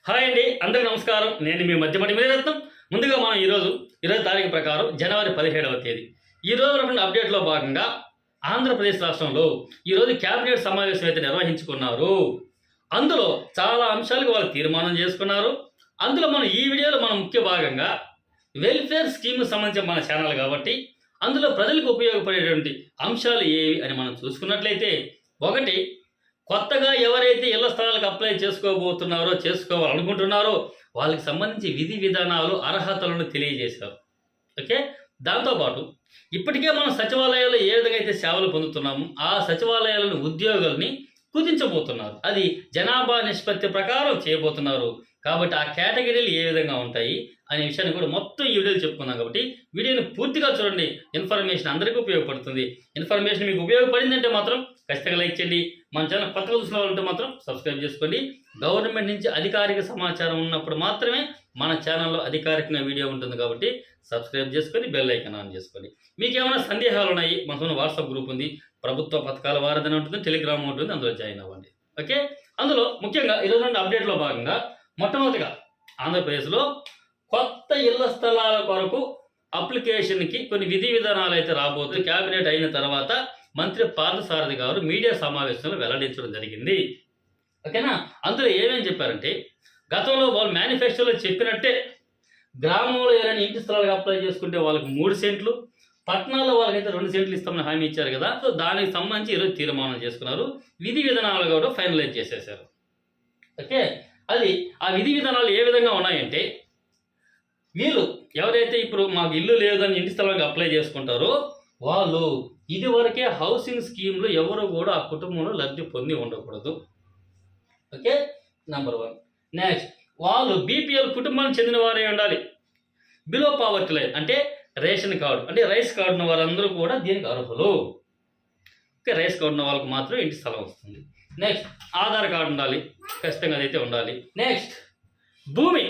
Hi అండి, అందరికీ నమస్కారం. నేను మీ మధ్యమటి మీరత్నం. ముందుగా మనం ఈరోజు 20 తారీఖు ప్రకారం జనవరి 17వ తేదీ ఈరోజు రెండు అప్డేట్లో భాగంగా ఆంధ్రప్రదేశ్ రాష్ట్రంలో ఈరోజు క్యాబినెట్ సమావేశం అయితే నిర్వహించుకున్నారు. అందులో చాలా అంశాలకు వాళ్ళు తీర్మానం చేసుకున్నారు. అందులో మనం ఈ వీడియోలో మనం ముఖ్య భాగంగా వెల్ఫేర్ స్కీమ్కి సంబంధించిన మన ఛానల్ కాబట్టి అందులో ప్రజలకు ఉపయోగపడేటువంటి అంశాలు ఏవి అని మనం చూసుకున్నట్లయితే, ఒకటి, కొత్తగా ఎవరైతే ఇళ్ల స్థలాలకు అప్లై చేసుకోవాలనుకుంటున్నారో వాళ్ళకి సంబంధించి విధి విధానాలు అర్హతలను తెలియజేశారు. ఓకే, దాంతోపాటు ఇప్పటికే మనం సచివాలయాల్లో ఏ విధంగా అయితే సేవలు పొందుతున్నామో ఆ సచివాలయాలను ఉద్యోగుల్ని కుదించబోతున్నారు. అది జనాభా నిష్పత్తి ప్రకారం చేయబోతున్నారు. కాబట్టి ఆ కేటగిరీలు ఏ విధంగా ఉంటాయి అనే విషయాన్ని కూడా మొత్తం ఈ వీడియోలో చెప్పుకున్నాం. కాబట్టి వీడియోని పూర్తిగా చూడండి. ఇన్ఫర్మేషన్ అందరికీ ఉపయోగపడుతుంది. ఇన్ఫర్మేషన్ మీకు ఉపయోగపడిందంటే మాత్రం ఖచ్చితంగా లైక్ చేయండి. మన ఛానల్ కొత్తగా చూసిన వాళ్ళంటే మాత్రం సబ్స్క్రైబ్ చేసుకోండి. గవర్నమెంట్ నుంచి అధికారిక సమాచారం ఉన్నప్పుడు మాత్రమే మన ఛానల్లో అధికారికంగా వీడియో ఉంటుంది. కాబట్టి సబ్స్క్రైబ్ చేసుకొని బెల్ ఐకాన్ ఆన్ చేసుకోండి. మీకు ఏమైనా సందేహాలు ఉన్నాయి, మన వాట్సాప్ గ్రూప్ ఉంది, ప్రభుత్వ పథకాల వారధన ఉంటుంది, టెలిగ్రామ్ ఉంటుంది, అందులో జాయిన్ అవ్వండి. ఓకే, అందులో ముఖ్యంగా 22 అప్డేట్లో భాగంగా మొట్టమొదటిగా ఆంధ్రప్రదేశ్లో కొత్త ఇళ్ల స్థలాల కొరకు అప్లికేషన్కి కొన్ని విధి విధానాలు అయితే రాబోతుంది. క్యాబినెట్ అయిన తర్వాత మంత్రి పార్థసారథి గారు మీడియా సమావేశంలో వెల్లడించడం జరిగింది. ఓకేనా, అందులో ఏమేమి చెప్పారంటే, గతంలో వాళ్ళు మేనిఫెస్టోలో చెప్పినట్టే గ్రామంలో ఏదైనా ఇంటి స్థలాలకు అప్లై చేసుకుంటే వాళ్ళకి 3 సెంట్లు, పట్టణాల్లో వాళ్ళకైతే 2 సెంట్లు ఇస్తామని హామీ ఇచ్చారు కదా. సో దానికి సంబంధించి ఈరోజు తీర్మానం చేసుకున్నారు. విధి విధానాలు కూడా ఫైనలైజ్ చేసేశారు. ఓకే, అది ఆ విధి విధానాలు ఏ విధంగా ఉన్నాయంటే, వీళ్ళు ఎవరైతే ఇప్పుడు మాకు ఇల్లు లేదని ఇంటి స్థలానికి అప్లై చేసుకుంటారో వాళ్ళు ఇదివరకే హౌసింగ్ స్కీమ్లో ఎవరు కూడా ఆ కుటుంబంలో లబ్ధి పొంది ఉండకూడదు. Okay, number 1. నెక్స్ట్, వాళ్ళు బీపీఎల్ కుటుంబానికి చెందిన వారే ఉండాలి. బిలో పావర్టీ లైన్ అంటే రేషన్ కార్డు అంటే రైస్ కార్డు ఉన్న వారందరూ కూడా దీనికి అర్హులు. ఓకే, రైస్ కార్డు ఉన్న వాళ్ళకి మాత్రం ఇంటి స్థలం వస్తుంది. నెక్స్ట్, ఆధార్ కార్డు ఉండాలి, ఖచ్చితంగా అదైతే ఉండాలి. నెక్స్ట్, భూమి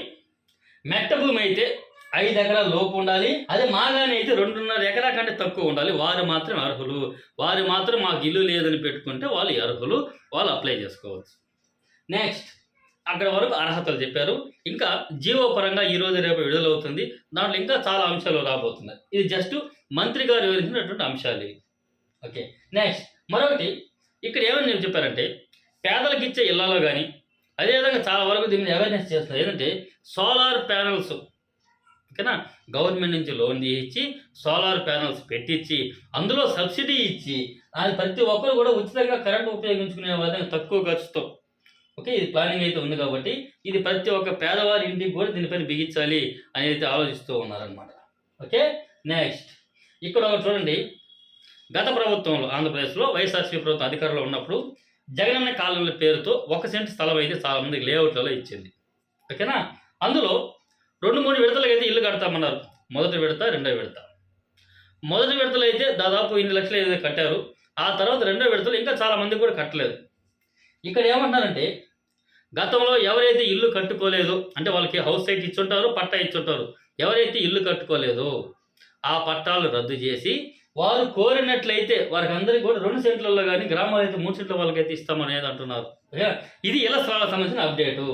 మెట్ట భూమి అయితే 5 ఎకరాల లోపు ఉండాలి. అదే మాగాని అయితే 2.5 ఎకరా కంటే తక్కువ ఉండాలి. వారు మాత్రం అర్హులు. వారు మాత్రం మాకు ఇల్లు లేదని పెట్టుకుంటే వాళ్ళు అర్హులు, వాళ్ళు అప్లై చేసుకోవచ్చు. నెక్స్ట్, అక్కడ వరకు అర్హతలు చెప్పారు. ఇంకా జీవో పరంగా ఈరోజు రేపు విడుదలవుతుంది. దాంట్లో ఇంకా చాలా అంశాలు రాబోతున్నాయి. ఇది జస్ట్ మంత్రి గారు వివరించినటువంటి అంశాలు ఇవి. ఓకే, నెక్స్ట్, మరొకటి ఇక్కడ ఏమని చెప్పారంటే, పేదలకు ఇచ్చే ఇళ్లలో కానీ అదేవిధంగా చాలా వరకు దీన్ని అవేర్నెస్ చేస్తారు. ఏంటంటే సోలార్ ప్యానల్స్, ఓకేనా, గవర్నమెంట్ నుంచి లోన్ ఇచ్చి సోలార్ ప్యానల్స్ పెట్టించి అందులో సబ్సిడీ ఇచ్చి అది ప్రతి ఒక్కరు కూడా ఉచితంగా కరెంట్ ఉపయోగించుకునే విధంగా తక్కువ ఖర్చుతో. ఓకే, ఇది ప్లానింగ్ అయితే ఉంది. కాబట్టి ఇది ప్రతి ఒక్క పేదవారి ఇంటికి కూడా దీనిపైన బిగించాలి అని అయితే ఆలోచిస్తూ ఉన్నారనమాట. ఓకే, నెక్స్ట్, ఇక్కడ చూడండి, గత ప్రభుత్వంలో ఆంధ్రప్రదేశ్లో వైఎస్ఆర్సీపీ ప్రభుత్వం అధికారంలో ఉన్నప్పుడు జగనన్న కాలనీల పేరుతో 1 సెంట్ స్థలం అయితే చాలా మందికి లేఅవుట్లలో ఇచ్చింది. ఓకేనా, అందులో 2-3 విడతలకు అయితే ఇల్లు కడతామన్నారు. మొదటి విడత, రెండో విడత. మొదటి విడతలు అయితే దాదాపు 8 లక్షలు ఏదైతే కట్టారు. ఆ తర్వాత రెండో విడతలు ఇంకా చాలా మంది కూడా కట్టలేదు. ఇక్కడ ఏమంటున్నారంటే, గతంలో ఎవరైతే ఇల్లు కట్టుకోలేదో అంటే వాళ్ళకి హౌస్ సైట్ ఇచ్చుంటారు, పట్టా ఇచ్చుంటారు. ఎవరైతే ఇల్లు కట్టుకోలేదో ఆ పట్టాలు రద్దు చేసి వారు కోరినట్లయితే వారికి అందరికీ కూడా 2 సెంట్లలో కానీ గ్రామాలు అయితే 3 సెంట్ల వాళ్ళకైతే ఇస్తామనేది అంటున్నారు. ఇది ఇలా సంబంధించిన అప్డేటు.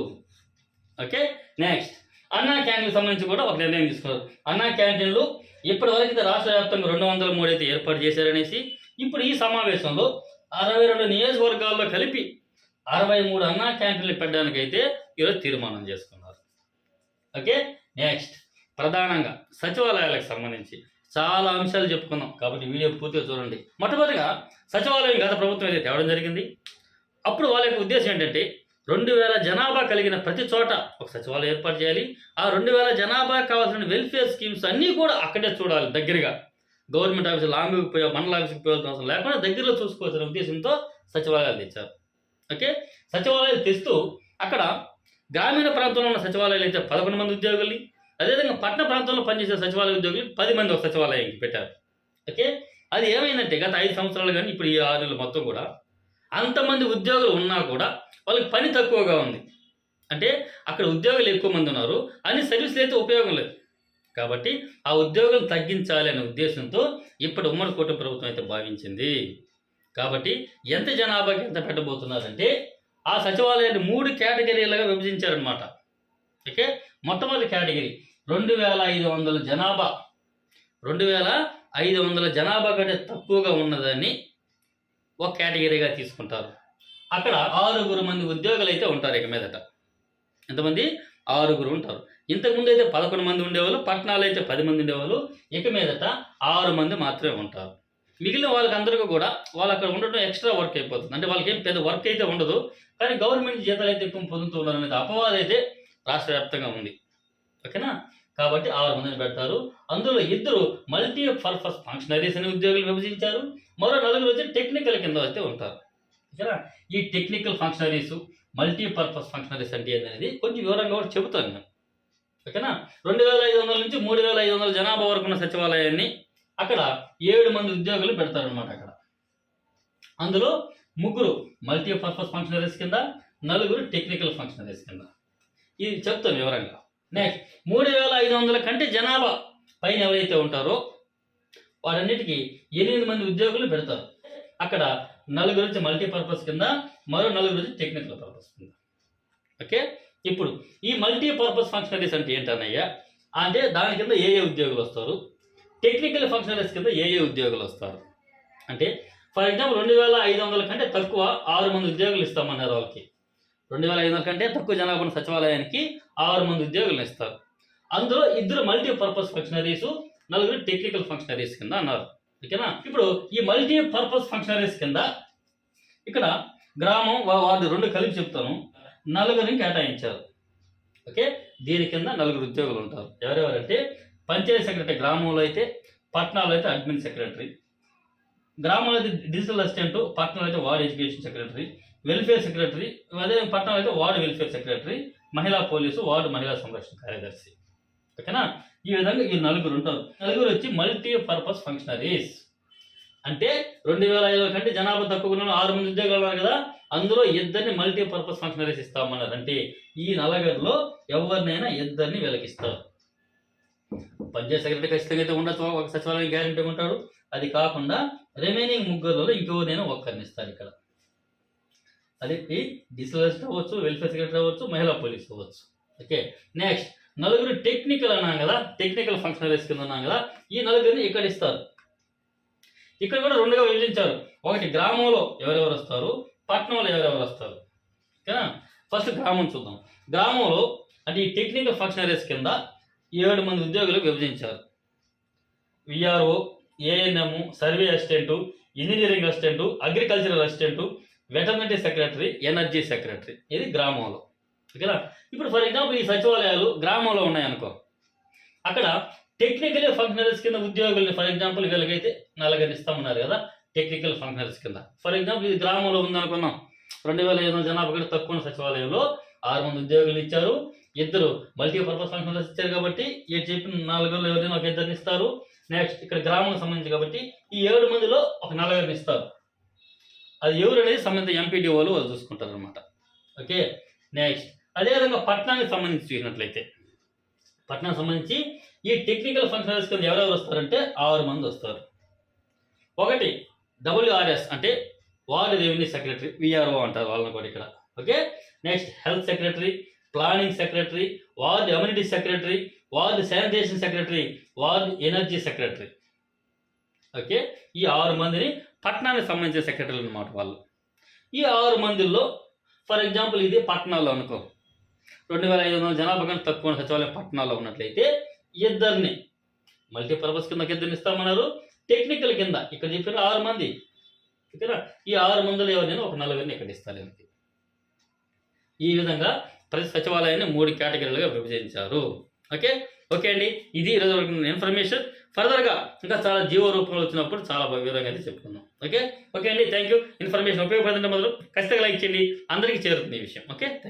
ఓకే, నెక్స్ట్, అన్నా క్యాంటీన్కి సంబంధించి కూడా ఒక నిర్ణయం తీసుకున్నారు. అన్నా క్యాంటీన్లు ఇప్పటి వరకు అయితే రాష్ట్ర వ్యాప్తంగా 203 అయితే ఏర్పాటు చేశారనేసి ఇప్పుడు ఈ సమావేశంలో 62 నియోజకవర్గాల్లో కలిపి 63 అన్నా క్యాంటీన్లు పెట్టడానికైతే ఈరోజు తీర్మానం చేసుకున్నారు. ఓకే, నెక్స్ట్, ప్రధానంగా సచివాలయాలకు సంబంధించి చాలా అంశాలు చెప్పుకున్నాం. కాబట్టి వీడియో పూర్తిగా చూడండి. మొట్టమొదటిగా సచివాలయం గత ప్రభుత్వం అయితే తేవడం జరిగింది. అప్పుడు వాళ్ళ యొక్క ఉద్దేశం ఏంటంటే 2000 జనాభా కలిగిన ప్రతి చోట ఒక సచివాలయం ఏర్పాటు చేయాలి. ఆ 2000 జనాభా కావాల్సిన వెల్ఫేర్ స్కీమ్స్ అన్నీ కూడా అక్కడే చూడాలి, దగ్గరగా. గవర్నమెంట్ ఆఫీస్ లాంగ్కి పోయే మండల ఆఫీస్కి పోయాల్సిన అవసరం లేకుండా దగ్గరలో చూసుకోవాల్సిన ఉద్దేశంతో సచివాలయాలు తెచ్చారు. ఓకే, సచివాలయాలు తెస్తూ అక్కడ గ్రామీణ ప్రాంతంలో ఉన్న సచివాలయాలు అయితే 11 మంది ఉద్యోగుల్ని, అదేవిధంగా పట్టణ ప్రాంతంలో పనిచేసే సచివాలయ ఉద్యోగులు 10 మంది ఒక సచివాలయానికి పెట్టారు. ఓకే, అది ఏమైందంటే గత 5 సంవత్సరాలు కానీ ఇప్పుడు ఈ 6 నెలలు మొత్తం కూడా అంతమంది ఉద్యోగులు ఉన్నా కూడా వాళ్ళకి పని తక్కువగా ఉంది. అంటే అక్కడ ఉద్యోగులు ఎక్కువ మంది ఉన్నారు, అన్ని సర్వీసులు అయితే ఉపయోగం లేదు. కాబట్టి ఆ ఉద్యోగులు తగ్గించాలి అనే ఉద్దేశంతో ఇప్పుడు ఉమ్మడి కూటమి ప్రభుత్వం అయితే భావించింది. కాబట్టి ఎంత జనాభాకి ఎంత పెట్టబోతున్నారంటే ఆ సచివాలయాన్ని 3 కేటగిరీలుగా విభజించారనమాట. ఓకే, మొట్టమొదటి కేటగిరీ 2500 జనాభా, 2500 జనాభా కంటే తక్కువగా ఉన్నదాన్ని ఒక కేటగిరీగా తీసుకుంటారు. అక్కడ 6 మంది ఉద్యోగులు అయితే ఉంటారు. ఇక మీదట ఎంతమంది? 6 ఉంటారు. ఇంతకుముందు అయితే 11 మంది ఉండేవాళ్ళు, పట్టణాలు అయితే 10 మంది ఉండేవాళ్ళు. ఇక మీదట 6 మంది మాత్రమే ఉంటారు. మిగిలిన వాళ్ళకందరికీ కూడా వాళ్ళు అక్కడ ఉండటం ఎక్స్ట్రా వర్క్ అయిపోతుంది. అంటే వాళ్ళకి ఏం పెద్ద వర్క్ అయితే ఉండదు, కానీ గవర్నమెంట్ జీతాలు అయితే ఎక్కువ పొందుతూ ఉన్నారు అనేది అపవాదం అయితే రాష్ట్ర వ్యాప్తంగా ఉంది. ఓకేనా? కాబట్టి 6 మందిని పెడతారు. అందులో 2 మల్టీ పర్పస్ ఫంక్షనరీస్ అనే ఉద్యోగులు విభజించారు. మరో 4 వచ్చి టెక్నికల్ కింద అయితే ఉంటారు. ఓకేనా? ఈ technical functionaries, multi purpose functionaries అంటే ఏంటనేది కొంచెం వివరంగా కూడా చెబుతాను నేను. ఓకేనా? 2500 నుంచి 3500 జనాభా వరకు ఉన్న సచివాలయాన్ని అక్కడ 7 మంది ఉద్యోగులు పెడతారనమాట. అక్కడ అందులో 3 మల్టీ పర్పస్ ఫంక్షనరీస్ కింద, 4 టెక్నికల్ ఫంక్షనరీస్ కింద. ఇది చెప్తాను వివరంగా. నెక్స్ట్ 3500 కంటే జనాభా పైన ఎవరైతే ఉంటారో వాటన్నిటికీ 8 మంది ఉద్యోగులు పెడతారు. అక్కడ 4 వచ్చి మల్టీపర్పస్ కింద, మరో 4 వచ్చి టెక్నికల్ పర్పస్ కింద. ఓకే, ఇప్పుడు ఈ మల్టీపర్పస్ ఫంక్షనరీస్ అంటే ఏంటన్నయ్యా అంటే దాని కింద ఏ ఉద్యోగులు వస్తారు, టెక్నికల్ ఫంక్షనరీస్ కింద ఏ ఉద్యోగులు వస్తారు అంటే, ఫర్ ఎగ్జాంపుల్ 2500 కంటే తక్కువ 6 మంది ఉద్యోగులు ఇస్తామన్నారు. వాళ్ళకి 2500 కంటే తక్కువ జనాభా ఉన్న సచివాలయానికి 6 మంది ఉద్యోగులను ఇస్తారు. అందులో 2 మల్టీపర్పస్ ఫంక్షనరీస్, 4 టెక్నికల్ ఫంక్షనరీస్ కింద అన్నారు. ఓకేనా? ఇప్పుడు ఈ మల్టీ పర్పస్ ఫంక్షనరీస్ కింద ఇక్కడ గ్రామం, వార్డు 2 కలిపి చెప్తాను, 4 కేటాయించారు. ఓకే, దీని కింద 4 ఉద్యోగులు ఉంటారు. ఎవరెవరంటే పంచాయతీ సెక్రటరీ గ్రామంలో అయితే, పట్టణాల్లో అయితే అడ్మిన్ సెక్రటరీ, గ్రామంలో అయితే డిజిటల్ అసిస్టెంట్, పట్టణంలో అయితే ward education secretary, welfare secretary, అదే పట్టణంలో అయితే వార్డు వెల్ఫేర్ సెక్రటరీ, మహిళా పోలీసు, వార్డు మహిళా సంరక్షణ కార్యదర్శి. ఓకేనా? ఈ విధంగా ఈ 4 ఉంటారు. 4 వచ్చి మల్టీ పర్పస్ ఫంక్షనరీస్. అంటే 2500 కంటే జనాభా తక్కువ ఉన్న 6 మంది ఉద్యోగాలు ఉన్నారు కదా, అందులో 2 మల్టీ పర్పస్ ఫంక్షనరీస్ ఇస్తామన్నారు. అంటే ఈ 4లో ఎవరినైనా 2 వీళ్ళకి ఇస్తారు. పంచాయతీ సెక్రటరీ ఖచ్చితంగా అయితే ఉండొచ్చు, ఒక సచివాలయం గ్యారెంటీ ఉంటాడు. అది కాకుండా రిమైనింగ్ 3లో ఇంకెవరినైనా ఒక్కరిని ఇస్తారు. ఇక్కడ అది డిజిటల్ అసిస్టెంట్ అవ్వచ్చు, వెల్ఫేర్ సెక్రటరీ అవ్వచ్చు, మహిళా పోలీస్ అవ్వచ్చు. ఓకే, నెక్స్ట్ 4 టెక్నికల్ అన్నాం కదా, టెక్నికల్ ఫంక్షనరీస్ కింద ఉన్నాం కదా, ఈ 4 ఇక్కడ ఇస్తారు. ఇక్కడ కూడా 2గా విభజించారు. ఒకటి గ్రామంలో ఎవరెవరు వస్తారు, పట్టణంలో ఎవరెవరు వస్తారు. ఓకేనా? ఫస్ట్ గ్రామం చూద్దాం. గ్రామంలో అంటే ఈ టెక్నికల్ ఫంక్షనరీస్ కింద 7 మంది ఉద్యోగులు విభజించారు. VRO, ANM, survey assistant, engineering assistant, agricultural assistant, veterinary secretary, energy secretary. ఇది గ్రామంలో. ఓకేనా? ఇప్పుడు ఫర్ ఎగ్జాంపుల్ ఈ సచివాలయాలు గ్రామంలో ఉన్నాయనుకో, అక్కడ టెక్నికల్ ఫంక్షనరీస్ కింద ఉద్యోగుల్ని ఫర్ ఎగ్జాంపుల్ వీళ్ళకైతే 4 ఇస్తామన్నారు కదా, టెక్నికల్ ఫంక్షనరీస్ కింద. ఫర్ ఎగ్జాంపుల్ ఇది గ్రామంలో ఉందనుకున్నాం, 2500 జనాభా కంటే తక్కువ ఉన్న సచివాలయంలో 6 మంది ఉద్యోగులు ఇచ్చారు. 2 మల్టీపర్పస్ ఫంక్షనరీస్ ఇచ్చారు కాబట్టి ఏ చెప్పిన 4లో ఎవరైనా ఒక 2 ఇస్తారు. నెక్స్ట్ ఇక్కడ గ్రామం సంబంధించి కాబట్టి ఈ 7 మందిలో ఒక 4 ఇస్తారు. అది ఎవరు అనేది సంబంధిత ఎంపీడీఓలు వాళ్ళు చూసుకుంటారు అనమాట. ఓకే, నెక్స్ట్ అదేవిధంగా పట్టణానికి సంబంధించి చూసినట్లయితే, పట్టణానికి సంబంధించి ఈ టెక్నికల్ ఫంక్షనరీస్ కింద ఎవరెవరు వస్తారంటే 6 మంది వస్తారు. ఒకటి WRS అంటే వార్డు రెవెన్యూ సెక్రటరీ, విఆర్ఓ అంటారు వాళ్ళని కూడా ఇక్కడ. Okay, next health secretary, planning secretary, ward amenity secretary, ward sanitation secretary, ward energy secretary. Okay, ఈ 6 మందిని పట్టణానికి సంబంధించిన సెక్రటరీలు అన్నమాట వాళ్ళు. ఈ 6 మందిలో ఫర్ ఎగ్జాంపుల్ ఇది పట్టణాల్లో అనుకో, 2500 జనాభా కంటే తక్కువ సచివాలయం పట్టణాల్లో ఉన్నట్లయితే 2 మల్టీపర్పస్ కింద 2 ఇస్తామన్నారు. టెక్నికల్ కింద ఇక్కడ చెప్పిన 6 మంది. ఓకేనా? ఈ 6 మందిలో ఎవరైనా ఒక 4 ఇక్కడ ఇస్తారు. ఈ విధంగా ప్రతి సచివాలయాన్ని 3 కేటగిరీలుగా విభజించారు. ఓకే ఓకే అండి, ఇది ఈరోజు వరకు ఇన్ఫర్మేషన్. ఫర్దర్గా ఇంకా చాలా జీవో రూపంలో వచ్చినప్పుడు చాలా విధంగా అయితే చెప్పుకుందాం. ఓకే ఓకే అండి, థ్యాంక్ యూ. ఇన్ఫర్మేషన్ ఉపయోగపడుతుంటే మొదలు ఖచ్చితంగా లైక్ చేయండి, అందరికీ చేరుతుంది ఈ విషయం. Okay, thank you.